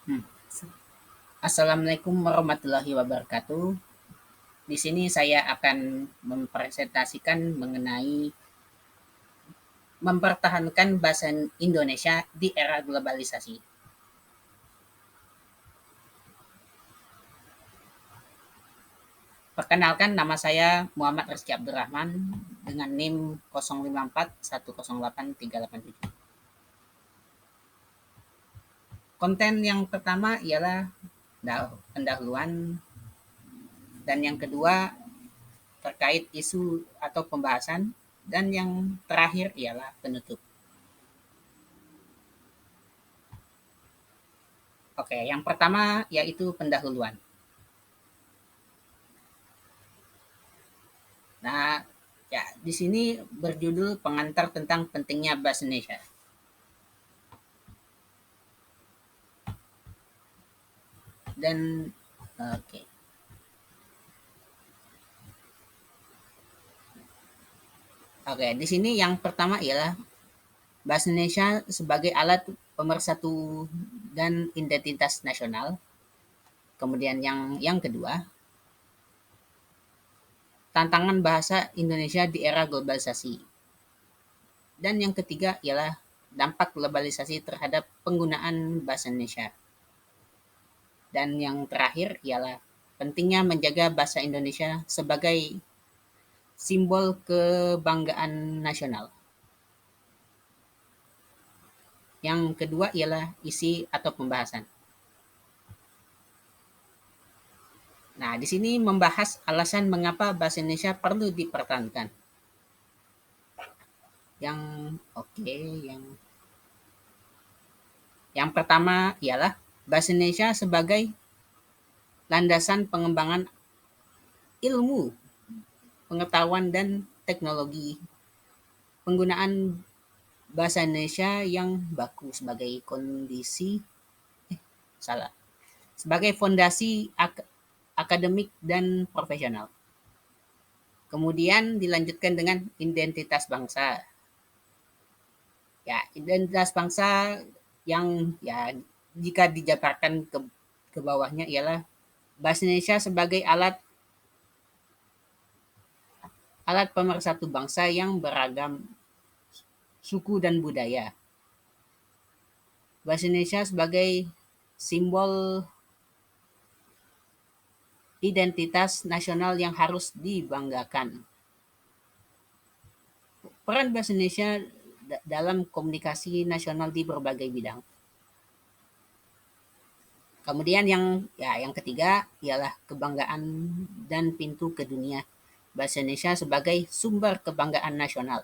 Hmm. Assalamualaikum warahmatullahi wabarakatuh. Di sini saya akan mempresentasikan mengenai mempertahankan bahasa Indonesia di era globalisasi. Perkenalkan, nama saya Muhammad Rizky Abdurrahman dengan NIM 054108387. Konten yang pertama ialah pendahuluan, dan yang kedua terkait isu atau pembahasan, dan yang terakhir ialah penutup. Oke, yang pertama yaitu pendahuluan. Nah, ya di sini berjudul pengantar tentang pentingnya bahasa Indonesia. Dan oke. Oke, di sini yang pertama ialah bahasa Indonesia sebagai alat pemersatu dan identitas nasional. Kemudian yang kedua, tantangan bahasa Indonesia di era globalisasi. Dan yang ketiga ialah dampak globalisasi terhadap penggunaan bahasa Indonesia. Dan yang terakhir ialah pentingnya menjaga bahasa Indonesia sebagai simbol kebanggaan nasional. Yang kedua ialah isi atau pembahasan. Nah, di sini membahas alasan mengapa bahasa Indonesia perlu dipertahankan. Yang oke, yang pertama ialah bahasa Indonesia sebagai landasan pengembangan ilmu, pengetahuan dan teknologi. Penggunaan bahasa Indonesia yang baku sebagai kondisi salah sebagai fondasi akademik dan profesional. Kemudian dilanjutkan dengan identitas bangsa. Ya, identitas bangsa yang ya jika dijabarkan ke bawahnya ialah bahasa Indonesia sebagai alat pemersatu bangsa yang beragam suku dan budaya. Bahasa Indonesia sebagai simbol identitas nasional yang harus dibanggakan. Peran bahasa Indonesia dalam komunikasi nasional di berbagai bidang. Kemudian yang ketiga ialah kebanggaan dan pintu ke dunia. Bahasa Indonesia sebagai sumber kebanggaan nasional.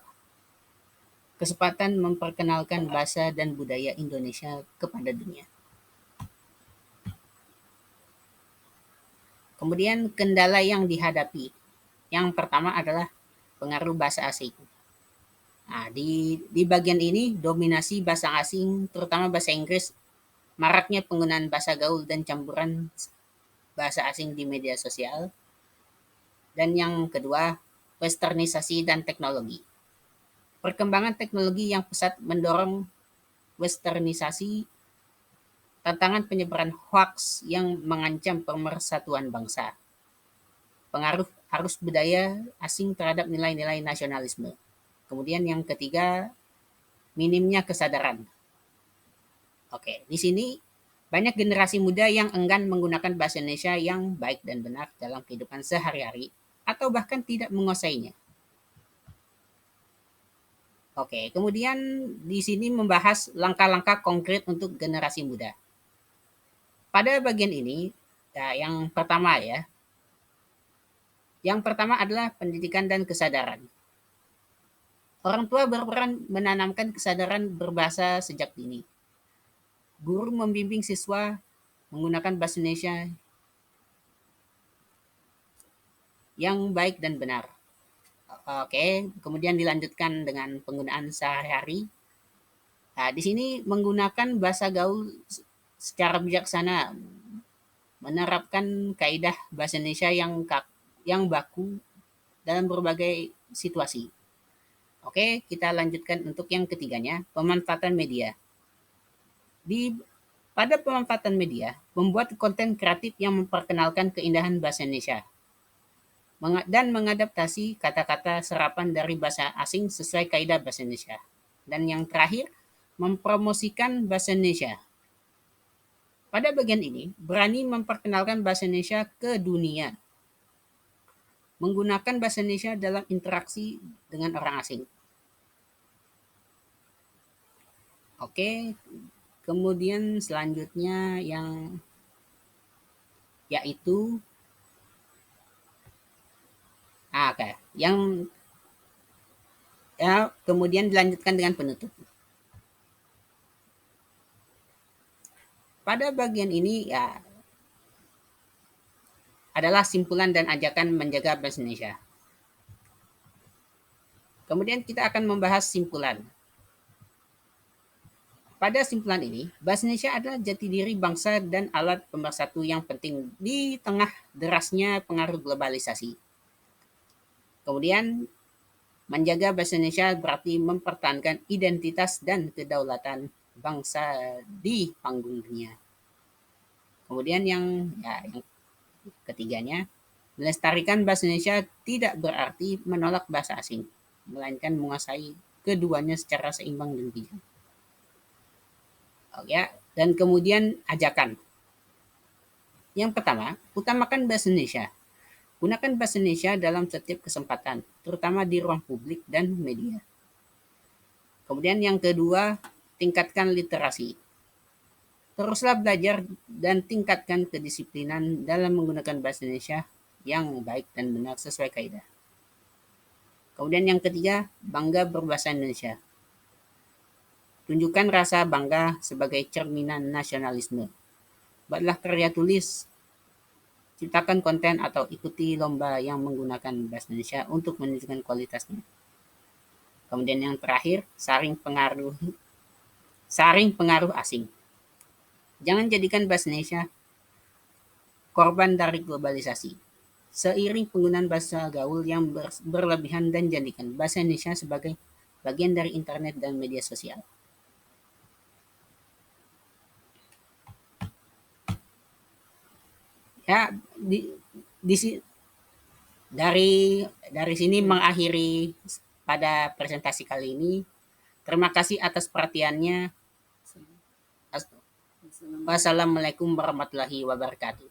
Kesempatan memperkenalkan bahasa dan budaya Indonesia kepada dunia. Kemudian kendala yang dihadapi. Yang pertama adalah pengaruh bahasa asing. Nah, di bagian ini dominasi bahasa asing, terutama bahasa Inggris, maraknya penggunaan bahasa gaul dan campuran bahasa asing di media sosial. Dan yang kedua, westernisasi dan teknologi. Perkembangan teknologi yang pesat mendorong westernisasi, tantangan penyebaran hoax yang mengancam pemersatuan bangsa, pengaruh arus budaya asing terhadap nilai-nilai nasionalisme. Kemudian yang ketiga, minimnya kesadaran. Oke, di sini banyak generasi muda yang enggan menggunakan bahasa Indonesia yang baik dan benar dalam kehidupan sehari-hari atau bahkan tidak menguasainya. Oke, kemudian di sini membahas langkah-langkah konkret untuk generasi muda. Pada bagian ini, ya, yang pertama adalah pendidikan dan kesadaran. Orang tua berperan menanamkan kesadaran berbahasa sejak dini. Guru membimbing siswa menggunakan bahasa Indonesia yang baik dan benar. Oke, kemudian dilanjutkan dengan penggunaan sehari-hari. Nah, di sini menggunakan bahasa gaul secara bijaksana, menerapkan kaidah bahasa Indonesia yang baku dalam berbagai situasi. Oke, kita lanjutkan untuk yang ketiganya, pemanfaatan media. Di Pada pemanfaatan media, membuat konten kreatif yang memperkenalkan keindahan bahasa Indonesia dan mengadaptasi kata-kata serapan dari bahasa asing sesuai kaidah bahasa Indonesia. Dan yang terakhir, mempromosikan bahasa Indonesia. Pada bagian ini, berani memperkenalkan bahasa Indonesia ke dunia, menggunakan bahasa Indonesia dalam interaksi dengan orang asing. Oke, kemudian selanjutnya yang yaitu oke, yang ya kemudian dilanjutkan dengan penutup. Pada bagian ini ya adalah simpulan dan ajakan menjaga bahasa Indonesia. Kemudian kita akan membahas simpulan. Pada simpulan ini, bahasa Indonesia adalah jati diri bangsa dan alat pemersatu yang penting di tengah derasnya pengaruh globalisasi. Kemudian, menjaga bahasa Indonesia berarti mempertahankan identitas dan kedaulatan bangsa di panggung dunia. Kemudian yang ketiganya, melestarikan bahasa Indonesia tidak berarti menolak bahasa asing, melainkan menguasai keduanya secara seimbang dan bijak. Ya, dan kemudian ajakan. Yang pertama, utamakan bahasa Indonesia. Gunakan bahasa Indonesia dalam setiap kesempatan, terutama di ruang publik dan media. Kemudian yang kedua, tingkatkan literasi. Teruslah belajar dan tingkatkan kedisiplinan dalam menggunakan bahasa Indonesia yang baik dan benar sesuai kaidah. Kemudian yang ketiga, bangga berbahasa Indonesia. Tunjukkan rasa bangga sebagai cerminan nasionalisme. Buatlah karya tulis, ciptakan konten atau ikuti lomba yang menggunakan bahasa Indonesia untuk menunjukkan kualitasnya. Kemudian yang terakhir, saring pengaruh asing. Jangan jadikan bahasa Indonesia korban dari globalisasi. Seiring penggunaan bahasa gaul yang berlebihan dan jadikan bahasa Indonesia sebagai bagian dari internet dan media sosial. Ya, di dari sini mengakhiri pada presentasi kali ini. Terima kasih atas perhatiannya. Wassalamualaikum warahmatullahi wabarakatuh.